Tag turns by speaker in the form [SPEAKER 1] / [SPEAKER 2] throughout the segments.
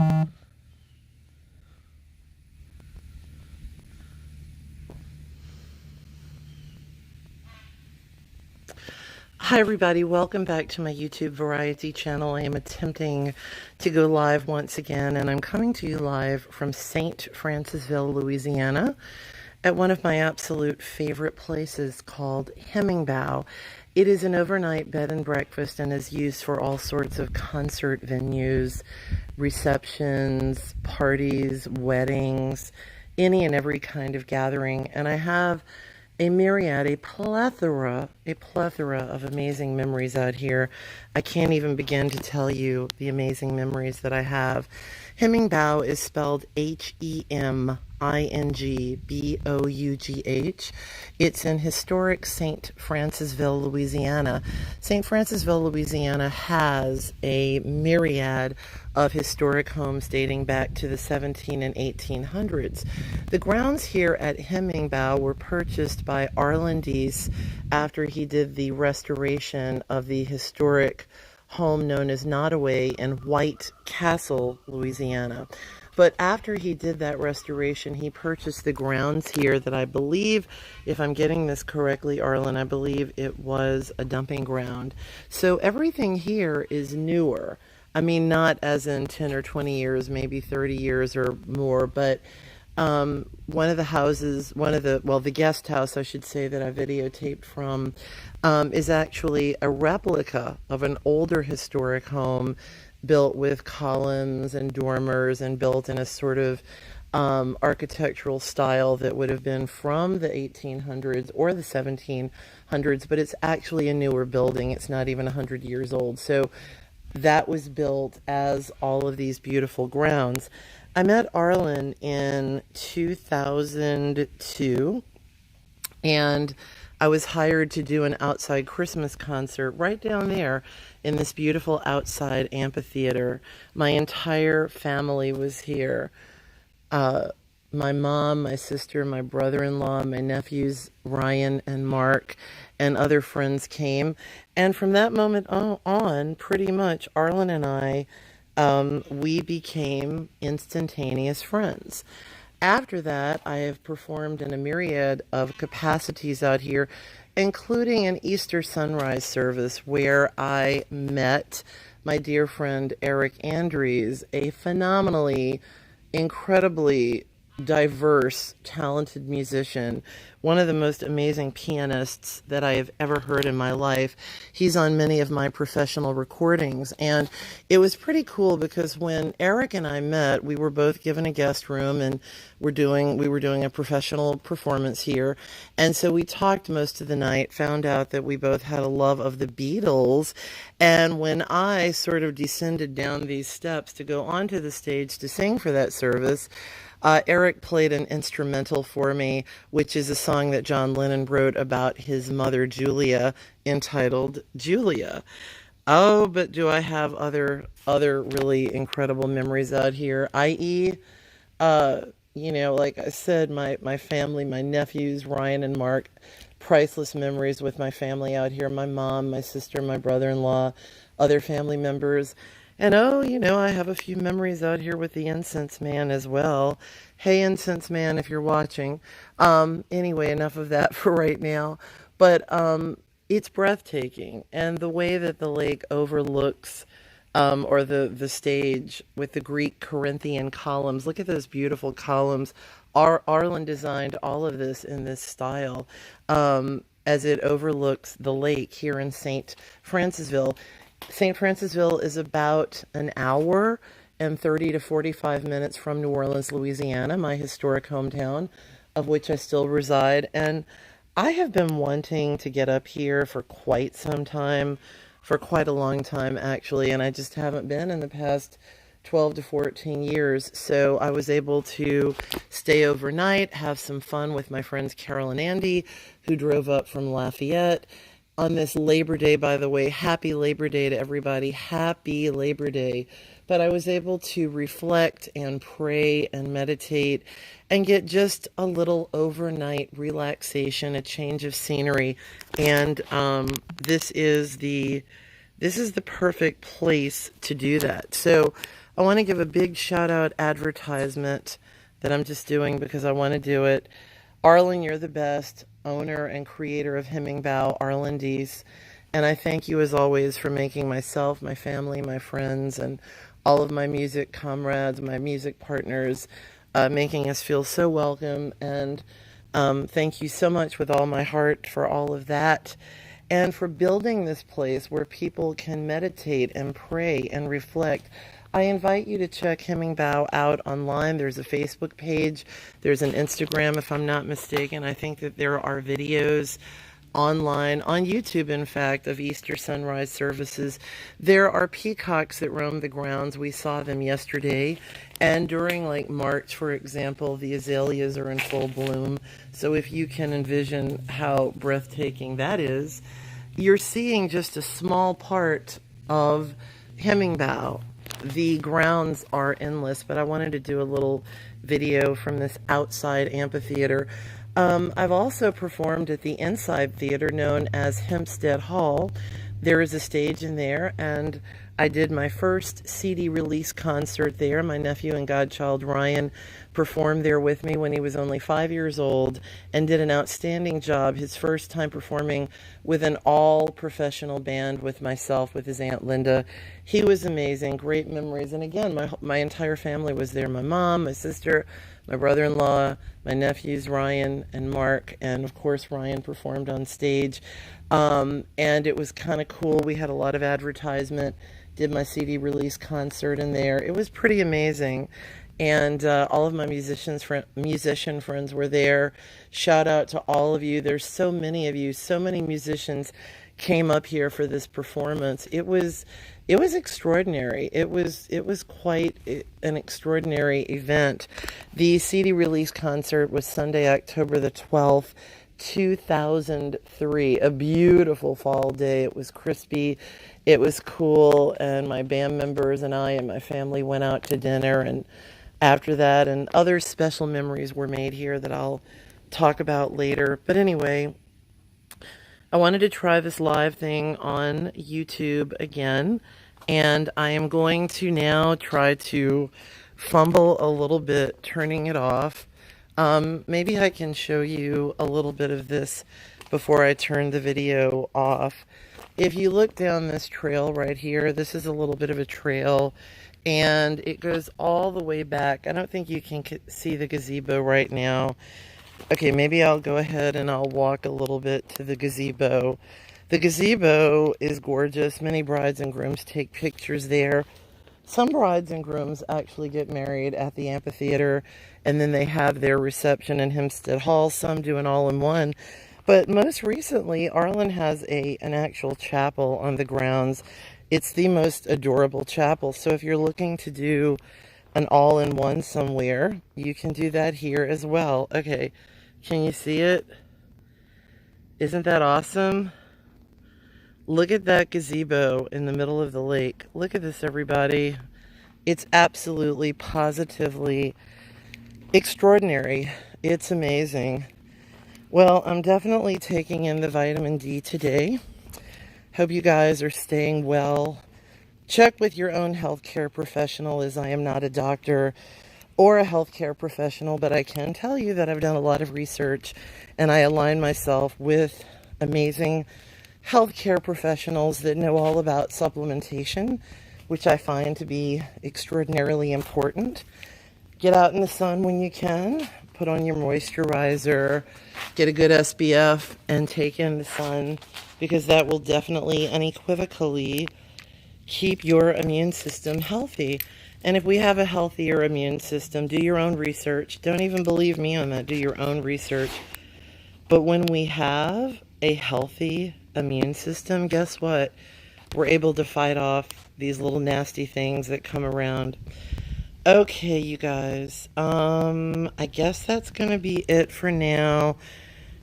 [SPEAKER 1] Hi everybody, welcome back to my YouTube variety channel. I am attempting to go live once again, and I'm coming to you live from St. Francisville, Louisiana, at one of my absolute favorite places called HEMINGBOUGH. It is an overnight bed and breakfast and is used for all sorts of concert venues, receptions, parties, weddings, any and every kind of gathering. And I have a plethora of amazing memories out here. I can't even begin to tell you the amazing memories that I have. HEMINGBOUGH is spelled HEMINGBOUGH. It's in historic St. Francisville, Louisiana. St. Francisville, Louisiana has a myriad of historic homes dating back to the 17 and 1800s. The grounds here at HEMINGBOUGH were purchased by Arlen Deese after he did the restoration of the historic home known as Nottoway in White Castle, Louisiana. But after he did that restoration, he purchased the grounds here that I believe, if I'm getting this correctly, Arlen, I believe it was a dumping ground. So everything here is newer. I mean, not as in 10 or 20 years, maybe 30 years or more, but one of the houses, the guest house, I should say, that I videotaped from is actually a replica of an older historic home built with columns and dormers and built in a sort of architectural style that would have been from the 1800s or the 1700s, but it's actually a newer building. It's not even 100 years old. So that was built as all of these beautiful grounds. I met Arlen in 2002, and I was hired to do an outside Christmas concert right down there in this beautiful outside amphitheater. My entire family was here. My mom, my sister, my brother-in-law, my nephews, Ryan and Mark, and other friends came. And from that moment on, pretty much, Arlen and I, we became instantaneous friends. After that, I have performed in a myriad of capacities out here, including an Easter sunrise service where I met my dear friend Eric Andrews, a phenomenally, incredibly diverse, talented musician, one of the most amazing pianists that I have ever heard in my life. He's on many of my professional recordings, and it was pretty cool because when Eric and I met, we were both given a guest room, and we were doing a professional performance here, and so we talked most of the night, found out that we both had a love of the Beatles, and when I sort of descended down these steps to go onto the stage to sing for that service, Eric played an instrumental for me, which is a song that John Lennon wrote about his mother, Julia, entitled Julia. Oh, but do I have other really incredible memories out here, i.e., like I said, my family, my nephews, Ryan and Mark, priceless memories with my family out here, my mom, my sister, my brother-in-law, other family members. And I have a few memories out here with the Incense Man as well. Hey, Incense Man, if you're watching. Anyway, enough of that for right now. But it's breathtaking. And the way that the lake overlooks, or the stage with the Greek Corinthian columns. Look at those beautiful columns. Arlen designed all of this in this style as it overlooks the lake here in St. Francisville. St. Francisville is about an hour and 30 to 45 minutes from New Orleans, Louisiana, my historic hometown, of which I still reside. And I have been wanting to get up here for quite some time, for quite a long time, actually, and I just haven't been in the past 12 to 14 years. So I was able to stay overnight, have some fun with my friends Carol and Andy, who drove up from Lafayette. On this Labor Day, by the way, happy Labor Day to everybody. Happy Labor Day. But I was able to reflect and pray and meditate and get just a little overnight relaxation, a change of scenery. And this is the perfect place to do that. So I want to give a big shout out advertisement that I'm just doing because I want to do it. Arlen, you're the best, owner and creator of HEMINGBOUGH, Arlen Deese. And I thank you as always for making myself, my family, my friends, and all of my music comrades, my music partners, making us feel so welcome. And thank you so much with all my heart for all of that. And for building this place where people can meditate and pray and reflect. I invite you to check HEMINGBOUGH out online. There's a Facebook page. There's an Instagram, if I'm not mistaken. I think that there are videos online, on YouTube, in fact, of Easter sunrise services. There are peacocks that roam the grounds. We saw them yesterday. And during like March, for example, the azaleas are in full bloom. So if you can envision how breathtaking that is, you're seeing just a small part of HEMINGBOUGH. The grounds are endless, but I wanted to do a little video from this outside amphitheater. I've also performed at the inside theater known as Hempstead Hall. There is a stage in there, and I did my first CD release concert there. My nephew and godchild Ryan performed there with me when he was only 5 years old and did an outstanding job. His first time performing with an all-professional band with myself, with his Aunt Linda. He was amazing, great memories. And again, my entire family was there. My mom, my sister, my brother-in-law, my nephews, Ryan and Mark, and of course Ryan performed on stage. And it was kind of cool. We had a lot of advertisement, did my CD release concert in there. It was pretty amazing. And all of my musician friends were there. Shout out to all of you. There's so many of you, so many musicians came up here for this performance. It was extraordinary. It was quite an extraordinary event. The CD release concert was Sunday, October the 12th, 2003. A beautiful fall day. It was crispy. It was cool. And my band members and I and my family went out to dinner. And after that, and other special memories were made here that I'll talk about later. But anyway, I wanted to try this live thing on YouTube again, and I am going to now try to fumble a little bit turning it off. Maybe I can show you a little bit of this before I turn the video off. If you look down this trail right here, this is a little bit of a trail, and it goes all the way back. I don't think you can see the gazebo right now. Okay, maybe I'll go ahead and I'll walk a little bit to the gazebo. The gazebo is gorgeous. Many brides and grooms take pictures there. Some brides and grooms actually get married at the amphitheater, and then they have their reception in Hempstead Hall. Some do an all-in-one. But most recently, Arlen has an actual chapel on the grounds. It's the most adorable chapel. So if you're looking to do an all-in-one somewhere, you can do that here as well. Okay, can you see it? Isn't that awesome? Look at that gazebo in the middle of the lake. Look at this, everybody. It's absolutely, positively extraordinary. It's amazing. Well, I'm definitely taking in the vitamin D today. Hope you guys are staying well. Check with your own healthcare professional, as I am not a doctor or a healthcare professional, but I can tell you that I've done a lot of research and I align myself with amazing healthcare professionals that know all about supplementation, which I find to be extraordinarily important. Get out in the sun when you can, put on your moisturizer, get a good SPF, and take in the sun, because that will definitely, unequivocally, keep your immune system healthy. And if we have a healthier immune system, do your own research. Don't even believe me on that. Do your own research. But when we have a healthy immune system, guess what? We're able to fight off these little nasty things that come around. Okay, you guys. I guess that's going to be it for now.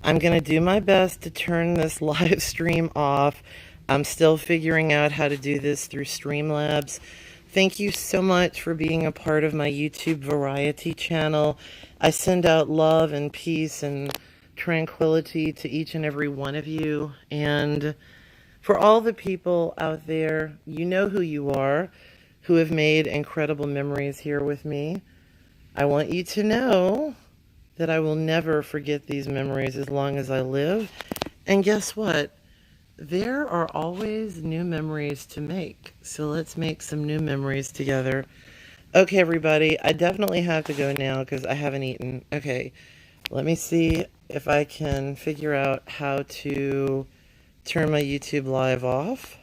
[SPEAKER 1] I'm going to do my best to turn this live stream off. I'm still figuring out how to do this through Streamlabs. Thank you so much for being a part of my YouTube variety channel. I send out love and peace and tranquility to each and every one of you. And for all the people out there, you know who you are. who have made incredible memories here with me. I want you to know that I will never forget these memories as long as I live. And guess what? There are always new memories to make. So let's make some new memories together. Okay, everybody, I definitely have to go now because I haven't eaten. Okay, let me see if I can figure out how to turn my YouTube live off.